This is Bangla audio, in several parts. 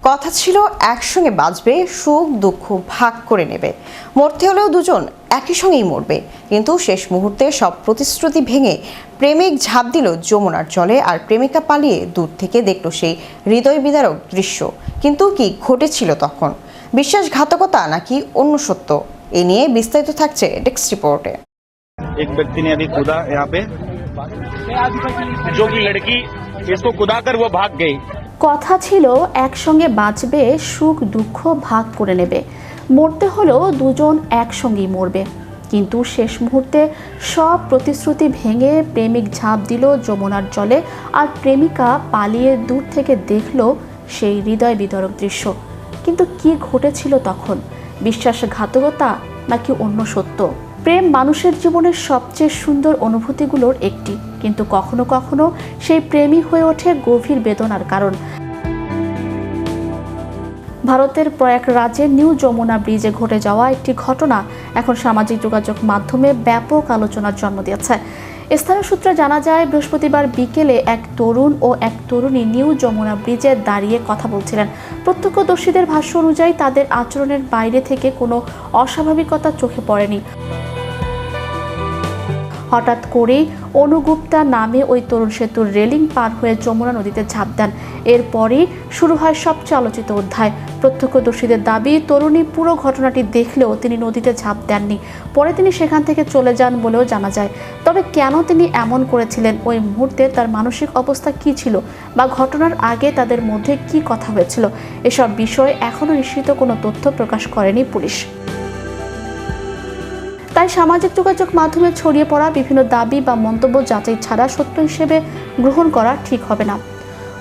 কথা ছিল একসঙ্গে বাঁচবে, সুখ দুঃখ ভাগ করে নেবে, মরতে হলেও দুজন একই সঙ্গেই মরবে। কিন্তু শেষ মুহূর্তে সব প্রতিশ্রুতি ভেঙে প্রেমিক ঝাঁপ দিল যমুনার জলে, আর প্রেমিকা পালিয়ে দূর থেকে দেখলো সেই হৃদয় বিদারক দৃশ্য। কিন্তু কি ঘটেছিল তখন? বিশ্বাসঘাতকতা নাকি অন্য সত্য? এ নিয়ে বিস্তারিত থাকছে ডেস্ক রিপোর্টে। एक व्यक्ति ने अभी कूदा यहाँ पे, जो कि लड़की इसको कूदा कर वो भाग गई। কথা ছিল একসঙ্গে বাঁচবে, সুখ দুঃখ ভাগ করে নেবে, মরতে হলেও দুজন একসঙ্গেই মরবে। কিন্তু শেষ মুহূর্তে সব প্রতিশ্রুতি ভেঙে প্রেমিক ঝাঁপ দিল যমুনার জলে, আর প্রেমিকা পালিয়ে দূর থেকে দেখল সেই হৃদয় বিদারক দৃশ্য। কিন্তু কি ঘটেছিল তখন? বিশ্বাসঘাতকতা নাকি অন্য সত্য? প্রেম মানুষের জীবনের সবচেয়ে সুন্দর অনুভূতিগুলোর একটি, কিন্তু কখনো কখনো সেই প্রেমই হয়ে ওঠে গভীর বেদনার কারণ। ভারতের প্রয়াগরাজের নিউ যমুনা ব্রিজে ঘটে যাওয়া একটি ঘটনা এখন সামাজিক যোগাযোগ মাধ্যমে ব্যাপক আলোচনার জন্ম দিয়েছে। স্থানীয় সূত্রে জানা যায়, বৃহস্পতিবার বিকেলে এক তরুণ ও এক তরুণী নিউ যমুনা ব্রিজে দাঁড়িয়ে কথা বলছিলেন। প্রত্যক্ষদর্শীদের ভাষ্য অনুযায়ী তাদের আচরণের বাইরে থেকে কোনো অস্বাভাবিকতা চোখে পড়েনি। হঠাৎ করেই অনুগুপ্তা নামে ওই তরুণ সেতুর রেলিং পার হয়ে যমুনা নদীতে ঝাঁপ দেন। এরপরই শুরু হয় সবচেয়ে আলোচিত অধ্যায়। প্রত্যক্ষদর্শীদের দাবি, তরুণী পুরো ঘটনাটি দেখলেও তিনি নদীতে ঝাঁপ দেননি। পরে তিনি সেখান থেকে চলে যান বলেও জানা যায়। তবে কেন তিনি এমন করেছিলেন, ওই মুহূর্তে তার মানসিক অবস্থা কী ছিল, বা ঘটনার আগে তাদের মধ্যে কি কথা হয়েছিল, এসব বিষয়ে এখনও নিশ্চিত কোনো তথ্য প্রকাশ করেনি পুলিশ। তাই সামাজিক যোগাযোগ মাধ্যমে ছড়িয়ে পড়া বিভিন্ন দাবি বা মন্তব্য যাচাই ছাড়া সত্য হিসেবে গ্রহণ করা ঠিক হবে না।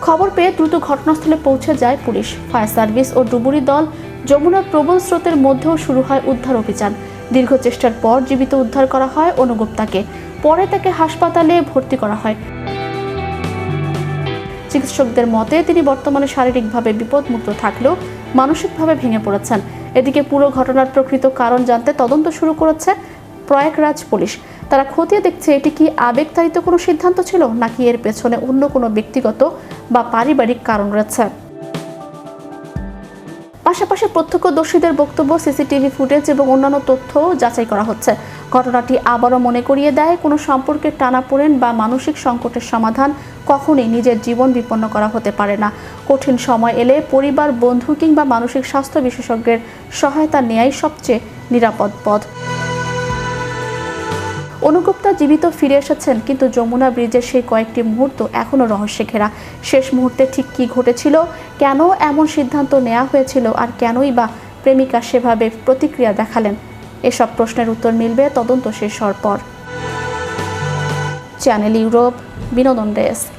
খবর পেয়ে দ্রুত ঘটনাস্থলে পৌঁছে যায় পুলিশ, ফায়ার সার্ভিস ও ডুবুরি দল। যমুনার প্রবল স্রোতের মধ্যেও শুরু হয় উদ্ধার অভিযান। দীর্ঘ চেষ্টার পর জীবিত উদ্ধার করা হয় অনুগুপ্তাকে। পরে তাকে হাসপাতালে ভর্তি করা হয়। চিকিৎসকদের মতে তিনি বর্তমানে শারীরিকভাবে বিপদমুক্ত থাকলেও মানসিকভাবে ভেঙে পড়েছেন। এদিকে পুরো ঘটনার প্রকৃত কারণ জানতে তদন্ত শুরু করেছে প্রয়াগরাজ পুলিশ। তারা খতিয়ে দেখছে এটি কি আবেগতাড়িত কোনো সিদ্ধান্ত ছিল, নাকি এর পেছনে অন্য কোনো ব্যক্তিগত বা পারিবারিক কারণ রয়েছে। পাশাপাশি প্রত্যক্ষদর্শীদের বক্তব্য, সিসিটিভি ফুটেজ এবং অন্যান্য তথ্য যাচাই করা হচ্ছে। ঘটনাটি আবারও মনে করিয়ে দেয়, কোনো সম্পর্কের টানাপোড়েন বা মানসিক সংকটের সমাধান কখনোই নিজের জীবন বিপন্ন করা হতে পারে না। কঠিন সময় এলে পরিবার, বন্ধু কিংবা মানসিক স্বাস্থ্য বিশেষজ্ঞের সহায়তা নেয়াই সবচেয়ে নিরাপদ পথ। অনুগুপ্তা জীবিত ফিরে এসেছেন, কিন্তু যমুনা ব্রিজের সেই কয়েকটি মুহূর্ত এখনও রহস্যে ঘেরা। শেষ মুহূর্তে ঠিক কী ঘটেছিল, কেন এমন সিদ্ধান্ত নেওয়া হয়েছিল, আর কেনই বা প্রেমিকা সেভাবে প্রতিক্রিয়া দেখালেন, এসব প্রশ্নের উত্তর মিলবে তদন্ত শেষ হওয়ার পর। চ্যানেল ইউরোপ, বিনোদন ডেস্ক।